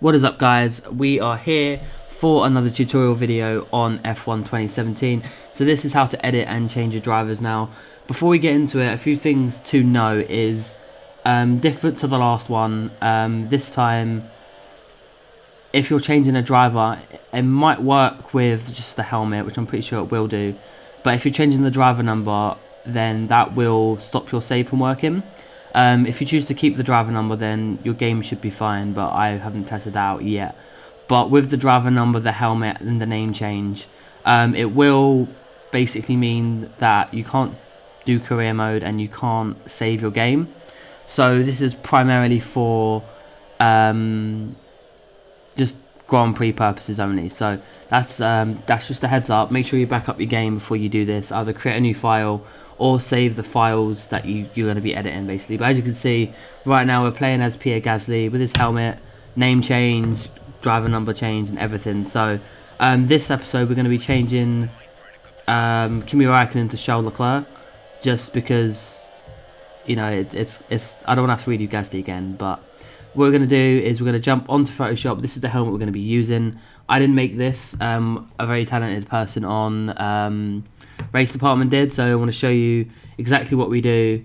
What is up, guys? We are here for another tutorial video on F1 2017. So this is how to edit and change your drivers. Now, before we get into it, a few things to know is different to the last one. This time, if you're changing a driver, it might work with just the helmet, which I'm pretty sure it will do. But if you're changing the driver number, then that will stop your save from working. If you choose to keep the driver number, then your game should be fine, but I haven't tested that out yet. But with the driver number, the helmet, and the name change, it will basically mean that you can't do career mode and you can't save your game. So this is primarily for just Grand Prix purposes only. So that's just a heads up. Make sure you back up your game before you do this. Either create a new file or save the files that you're going to be editing, basically. But as you can see, right now we're playing as Pierre Gasly with his helmet, name change, driver number change, and everything. So this episode we're going to be changing Kimi Räikkönen to Charles Leclerc, just because, you know, it's I don't want to have to redo Gasly again. But what we're going to do is we're going to jump onto Photoshop. This is the helmet we're going to be using. I didn't make this. A very talented person on race department did, so I want to show you exactly what we do.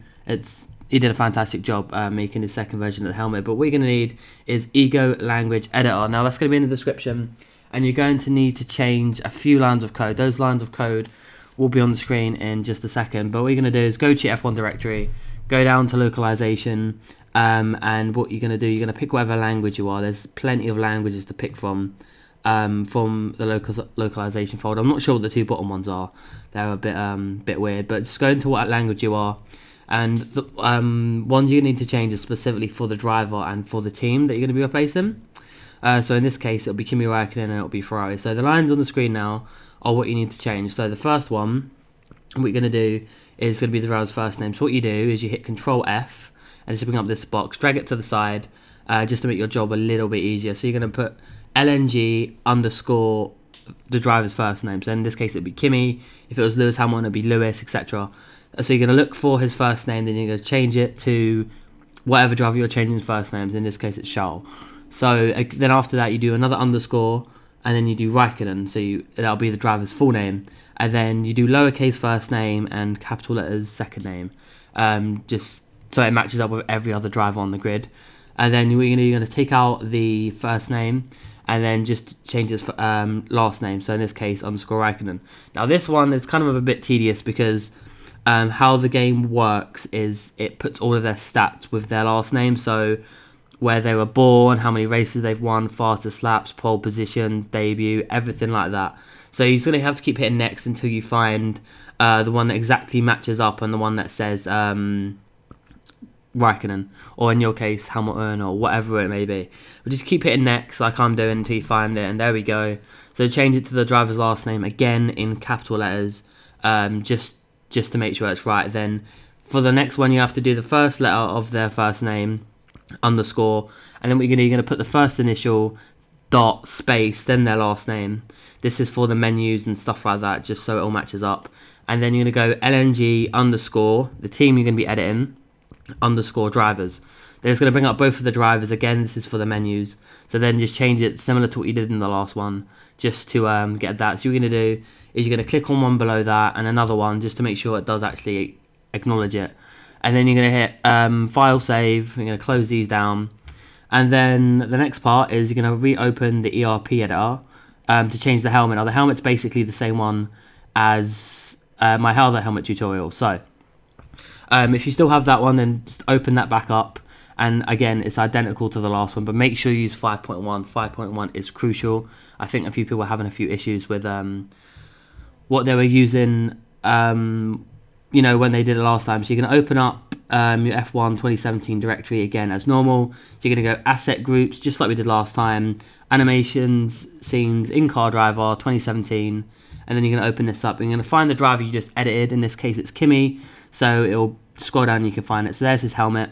He did a fantastic job making his second version of the helmet. But what you're going to need is Ego Language Editor. Now that's going to be in the description, and you're going to need to change a few lines of code. Those lines of code will be on the screen in just a second. But what you're going to do is go to your F1 directory, go down to localization, and what you're going to do, you're going to pick whatever language you are. There's plenty of languages to pick from the localization folder. I'm not sure what the two bottom ones are. They're a bit weird, but just go into what language you are. And the ones you need to change is specifically for the driver and for the team that you're going to be replacing. So in this case, it'll be Kimi Räikkönen and it'll be Ferrari. So the lines on the screen now are what you need to change. So the first one, what you're going to do is going to be the driver's first name. So what you do is you hit Control F and just bring up this box, drag it to the side, just to make your job a little bit easier. So you're going to put LNG underscore the driver's first name. So in this case, it'd be Kimi. If it was Lewis Hamilton, it'd be Lewis, etc. So you're going to look for his first name, then you're going to change it to whatever driver you're changing his first names. In this case, it's Charles. So then after that, you do another underscore, and then you do Räikkönen. So that'll be the driver's full name. And then you do lowercase first name and capital letters second name, just so it matches up with every other driver on the grid. And then you're going to take out the first name and then just change his last name. So in this case, underscore Räikkönen. Now this one is kind of a bit tedious because how the game works is it puts all of their stats with their last name. So where they were born, how many races they've won, fastest laps, pole position, debut, everything like that. So you're going to have to keep hitting next until you find the one that exactly matches up and the one that says Räikkönen, or in your case Hamilton, or whatever it may be. But just keep hitting next like I'm doing until you find it, and there we go. So change it to the driver's last name again in capital letters, just to make sure it's right. Then for the next one you have to do the first letter of their first name, underscore, and then what you're going to put the first initial, dot, space, then their last name. This is for the menus and stuff like that, just so it all matches up. And then you're going to go LNG underscore, the team you're going to be editing, underscore drivers. Then it's going to bring up both of the drivers. Again, this is for the menus. So then just change it similar to what you did in the last one, just to get that. So what you're going to do is you're going to click on one below that and another one, just to make sure it does actually acknowledge it. And then you're going to hit file save. You're going to close these down. And then the next part is you're going to reopen the ERP editor to change the helmet. Now the helmet's basically the same one as my helmet tutorial. So if you still have that one, then just open that back up. And again, it's identical to the last one, but make sure you use 5.1. 5.1 is crucial. I think a few people were having a few issues with what they were using, you know, when they did it last time. So you're going to open up your F1 2017 directory again as normal. So you're going to go asset groups, just like we did last time. Animations, scenes, in-car driver, 2017. And then you're going to open this up. And you're going to find the driver you just edited. In this case, it's Kimi. So it'll scroll down and you can find it. So there's his helmet.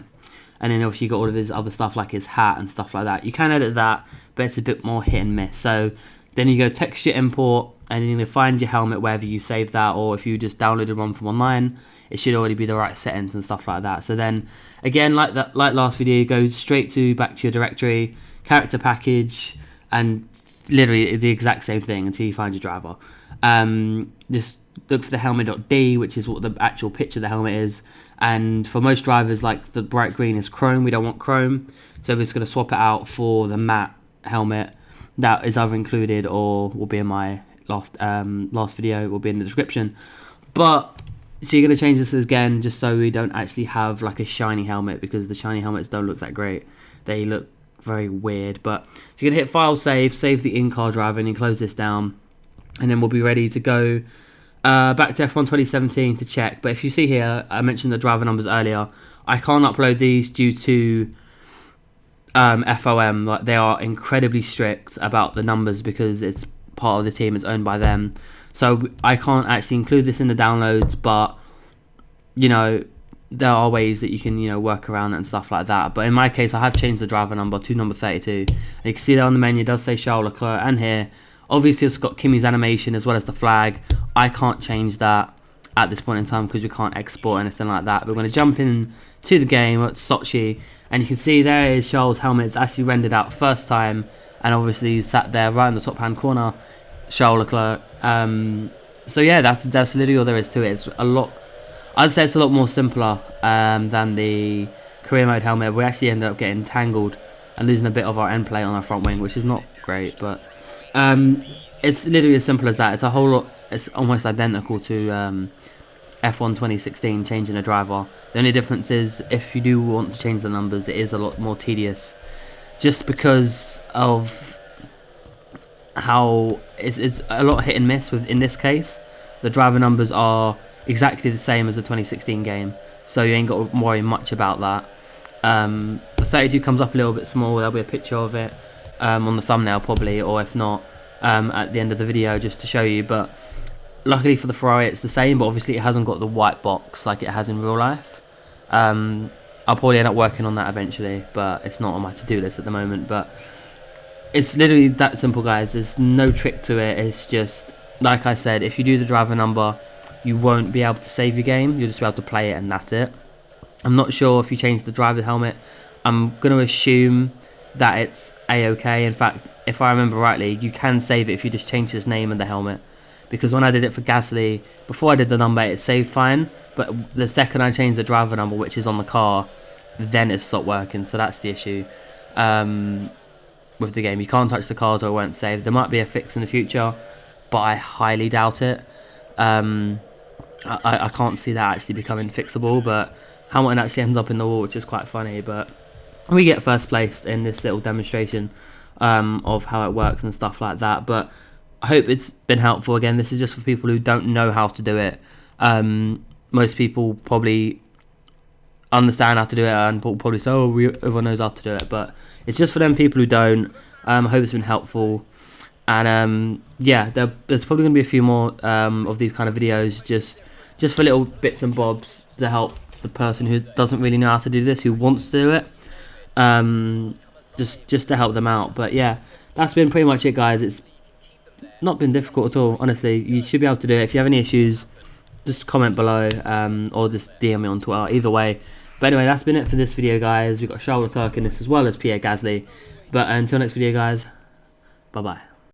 And then obviously you got all of his other stuff like his hat and stuff like that. You can edit that, but it's a bit more hit and miss. So then you go texture import, and then you're going to find your helmet wherever you saved that, or if you just downloaded one from online, it should already be the right settings and stuff like that. So then again, like last video, go straight back to your directory, character package, and literally the exact same thing until you find your driver. Just look for the helmet.d, which is what the actual picture of the helmet is. And for most drivers, like the bright green is chrome. We don't want chrome, so we're just going to swap it out for the matte helmet. That is either included or will be in my last video. It will be in the description. But so you're going to change this again just so we don't actually have like a shiny helmet, because the shiny helmets don't look that great. They look very weird. But so you're going to hit File, save the in-car driver, and you close this down, and then we'll be ready to go back to F1 2017 to check. But if you see here, I mentioned the driver numbers earlier. I can't upload these due to FOM. Like, they are incredibly strict about the numbers because it's part of the team, it's owned by them. So I can't actually include this in the downloads, but you know, there are ways that you can, you know, work around it and stuff like that. But in my case, I have changed the driver number to number 32. And you can see there on the menu, it does say Charles Leclerc, and here obviously it's got Kimi's animation as well as the flag. I can't change that at this point in time because we can't export anything like that. We're going to jump in to the game at Sochi, and you can see there is Charles' helmet. It's actually rendered out first time, and obviously he's sat there right in the top hand corner, Charles Leclerc. So yeah, that's literally all there is to it. It's a lot, I'd say it's a lot more simpler than the career mode helmet. We actually ended up getting tangled and losing a bit of our end plate on our front wing, which is not great, but it's literally as simple as that. It's a whole lot, it's almost identical to F1 2016, changing a driver. The only difference is if you do want to change the numbers, it is a lot more tedious, just because of how it's a lot hit and miss. In this case, the driver numbers are exactly the same as the 2016 game, so you ain't got to worry much about that. The 32 comes up a little bit small. There'll be a picture of it on the thumbnail probably, or if not, at the end of the video, just to show you. But luckily for the Ferrari, it's the same, but obviously it hasn't got the white box like it has in real life. I'll probably end up working on that eventually, but it's not on my to-do list at the moment. But it's literally that simple, guys. There's no trick to it. It's just, like I said, if you do the driver number, you won't be able to save your game. You'll just be able to play it, and that's it. I'm not sure if you change the driver helmet. I'm going to assume that it's a-okay. In fact, if I remember rightly, you can save it if you just change his name and the helmet. Because when I did it for Gasly, before I did the number, it saved fine. But the second I changed the driver number, which is on the car, then it stopped working. So that's the issue with the game. You can't touch the cars or it won't save. There might be a fix in the future, but I highly doubt it. I can't see that actually becoming fixable. But Hamilton actually ends up in the wall, which is quite funny. But we get first place in this little demonstration of how it works and stuff like that. But I hope it's been helpful. Again, this is just for people who don't know how to do it. Most people probably understand how to do it and probably say, oh, everyone knows how to do it. But it's just for them people who don't. I hope it's been helpful. And yeah, there's probably going to be a few more of these kind of videos, just for little bits and bobs to help the person who doesn't really know how to do this, who wants to do it. Just to help them out. But yeah, that's been pretty much it, guys. It's not been difficult at all, honestly. You should be able to do it. If you have any issues, just comment below or just DM me on Twitter, either way. But anyway, that's been it for this video, guys. We've got Charles Leclerc in this as well as Pierre Gasly. But until next video, guys, bye bye.